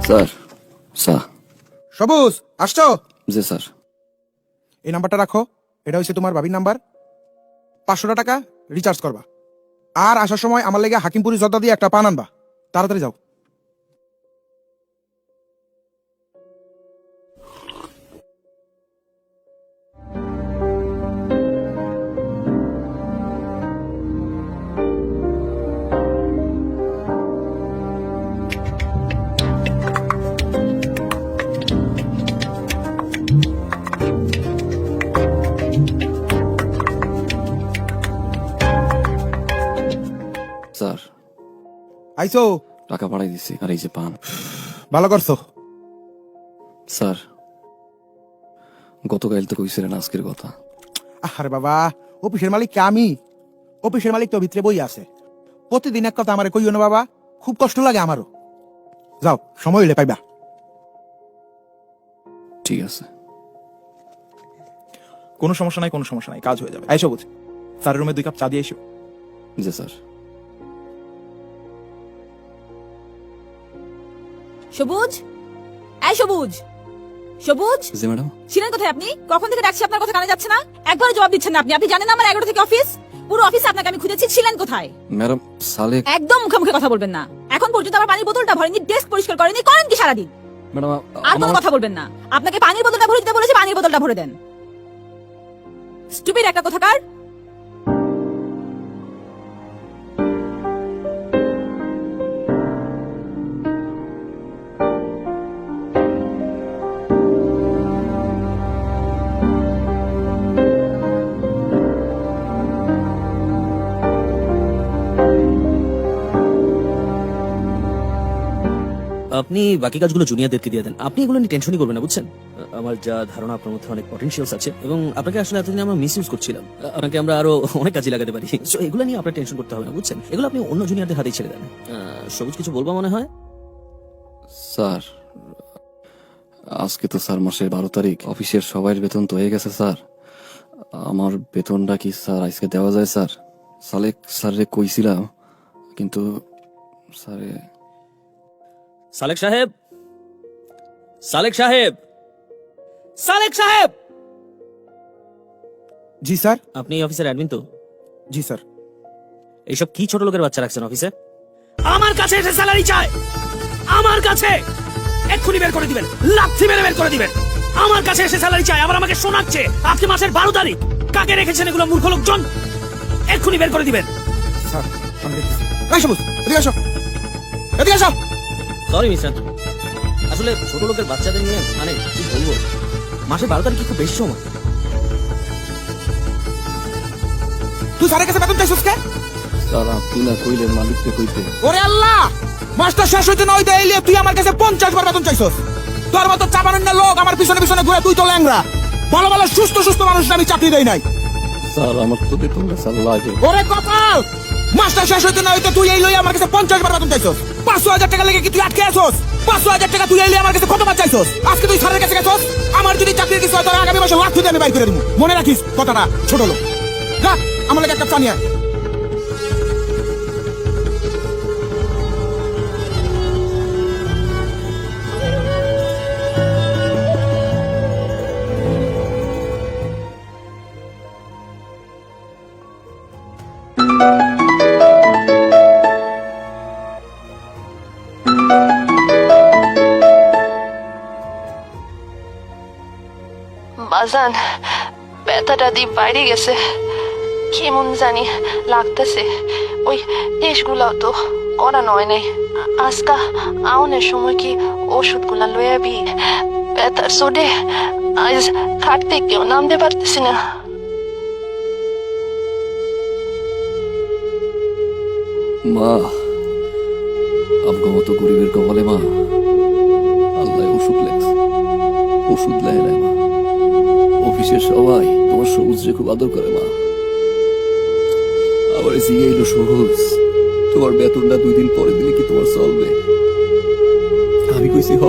Sir sir সবুজ আসছো? জি sir. এই নাম্বারটা রাখো, এটা হচ্ছে তোমার ভাবির নাম্বার। 500 টাকা রিচার্জ করবা, আর আসার সময় আমার লেগে হাকিমপুরি জর্দা দিয়ে একটা পান আনবা। তাড়াতাড়ি যাও। স্যার আইসো? টাকা পাঠাই দিছি, আর এই যে পান। ভালো করছো। স্যার গতকাল তো কইছিলেন আজকের কথা। আরে বাবা, অফিসের মালিক কে আমি? অফিসের মালিক তো ভিতরে বই আছে। প্রতিদিন এক কথা আমারে কইও না বাবা, খুব কষ্ট লাগে আমারও। যাও, সময় হইলে পাইবা। ঠিক আছে। কোনো সমস্যা নাই, কোনো সমস্যা নাই, কাজ হয়ে যাবে। আইসো বুঝ, স্যারের রুমে 2 কাপ চা দিয়ে এসো। জি স্যার। সবুজ, এই সবুজ, সবুজ। জি ম্যাডাম। ছিলেন কোথায় আপনি? কখন থেকে ডাকছি, আপনার কথা কানে যাচ্ছে না। একবারও জবাব দিচ্ছেন না আপনি। আপনি জানেন না আমার 11 থেকে অফিস? পুরো অফিসে আপনাকে আমি খুঁজেছি, ছিলেন কোথায়? ম্যাডাম সালেক। একদম মুখে মুখে কথা বলবেন না। এখন পর্যন্ত আমার পানির বোতলটা ভরেনি, ডেস্ক পরিষ্কার করেনি, করেন কি সারাদিন? ম্যাডাম আর কোনো কথা বলবেন না। আপনাকে পানির বোতলটা ভরে দিতে বলেছে, পানির বোতলটা ভরে দেন। স্টুপিড একটা কোথাকার। আপনি বাকি কাজগুলো জুনিয়রদেরকে দিয়ে দেন, আপনি এগুলো নিয়ে টেনশনই করবেন না, বুঝছেন? আমার যা ধারণা আপনার মধ্যে অনেক পটেনশিয়ালস আছে, এবং আপনাকে আসলে এতদিন আমরা মিস ইউজ করছিলাম। আপনাকে আমরা আরো অনেক কাজে লাগাতে পারি। সো এগুলো নিয়ে আপনার টেনশন করতে হবে না, বুঝছেন? এগুলো আপনি অন্য জুনিয়রদের হাতেই ছেড়ে দেন। সবুজ কিছু বলবো মনে হয়? স্যার আজকে তো স্যার মাসের 12 তারিখ, অফিসের সবাইয়ের বেতন তো হয়ে গেছে স্যার। আমার বেতনটা কি স্যার আজকে দেওয়া যায় স্যার? সালেক স্যারে কইছিলাম, কিন্তু স্যারে। সালেক সাহেব, সালেক সাহেব, সালেক সাহেব! জি স্যার। আপনি এই অফিসের অ্যাডমিন তো? জি স্যার। এইসব কি ছোট লোকের বাচ্চা রাখছেন অফিসে? আমার কাছে এসে স্যালারি চায়, আমার কাছে! এক্ষুনি বের করে দিবেন, লাথি মেরে বের করে দিবেন। আমার কাছে এসে স্যালারি চায়, আবার আমাকে শোনাচ্ছে আজকে মাসের 12 তারিখ। কাকে রেখেছেন এগুলো মূর্খ লোকজন? এক্ষুনি বের করে দিবেন। স্যার আমি দেখতেছি। এই সবুজ, এদিকে আসো, এদিকে আসো। সরি মিস্টার, আসলে ছোট লোকের বাচ্চাদের নিয়ে মানে কি বলবো, মাসে 12 তারিখ খুব বেশি সময়। তুই স্যারের কাছে বেতন চাইছিস কে? স্যার আপনি না কইলেন মালিককে কইতে। ওরে আল্লাহ, মাস্টার শেষ হইতে না হইতে এলিয়ে তুই আমার কাছে 50 বার বেতন চাইছস। তোর মতো চাবানোর লোক আমার পিছনে পিছনে ঘুরে, তুই তো ল্যাংরা। ভালো ভালো সুস্থ সুস্থ মানুষ আমি চাকরি দেই নাই। স্যার আমার তো বেতনটা স্যার লাগে। ওরে কপাল, মাস্টার শেষ হইতে না হইতে তুই এই লই আমার কাছে 50 বার বেতন চাইছস। 500,000 টাকা লেগে কি তুই আটকে আছস? 500,000 টাকা তুই এই লই আমার কাছে কতবার চাইছস? আজকে তুই স্যারের কাছে গেছস। আমার যদি চাকরির কিছু হয় তাহলে আগামী মাসে লাখ থেকে আমি বাইর করে দেব। মনে রাখিস কথাটা, ছোট লোক। যা আমার লাগে একটা চা নিয়ে আয়। বাজান, ব্যথাটা দিয়ে বাইরে গেছে, কেমন জানি লাগতেছে। ওই টেস্টগুলাও তো করা নয় নাই। আজকা আউনের সময় কি ওষুধগুলা লয়াবি? ব্যথার চোটে আজ খাট থেকেও নামতে পারতেছি না। মা, আমগো মতো গরিবের কপালে মা আল্লাহ ওষুধ লেখছে, ওষুধ লেয় না মা। অফিসের সবাই তোমার সবুজরে খুব আদর করে মা। আবার জিগাইলো, সবুজ তোমার বেতনটা 2 দিন পরে দিলে কি তোমার চলবে? আমি কইছি হ।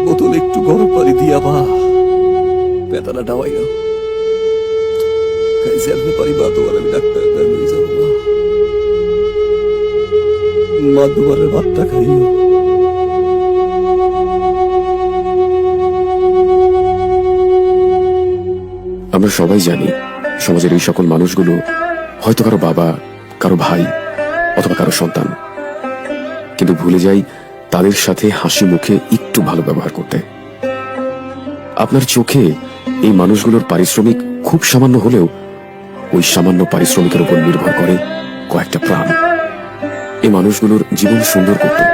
বোতল একটু গরম পানি দিয়া মা বেতনটা ডাবাই না। জানতে পারি মা, তোমার আমি ডাক্তার লই যাবো মা। মা দুবারের ভাতটা খাইও। আমরা সবাই জানি সমাজের এই সকল মানুষগুলো হয়তো কারো বাবা, কারো ভাই অথবা কারো সন্তান, কিন্তু ভুলে যাই তাদের সাথে হাসি মুখে একটু ভালো ব্যবহার করতে। আপনার চোখে এই মানুষগুলোর পারিশ্রমিক খুব সামান্য হলেও ওই সামান্য পারিশ্রমিকের উপর নির্ভর করে কয়েকটা প্রাণ। এই মানুষগুলোর জীবন সুন্দর করতে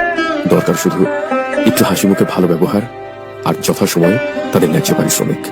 দরকার শুধু একটু হাসি মুখে ভালো ব্যবহার আর যথাসময়ে তাদের ন্যায্য পারিশ্রমিক।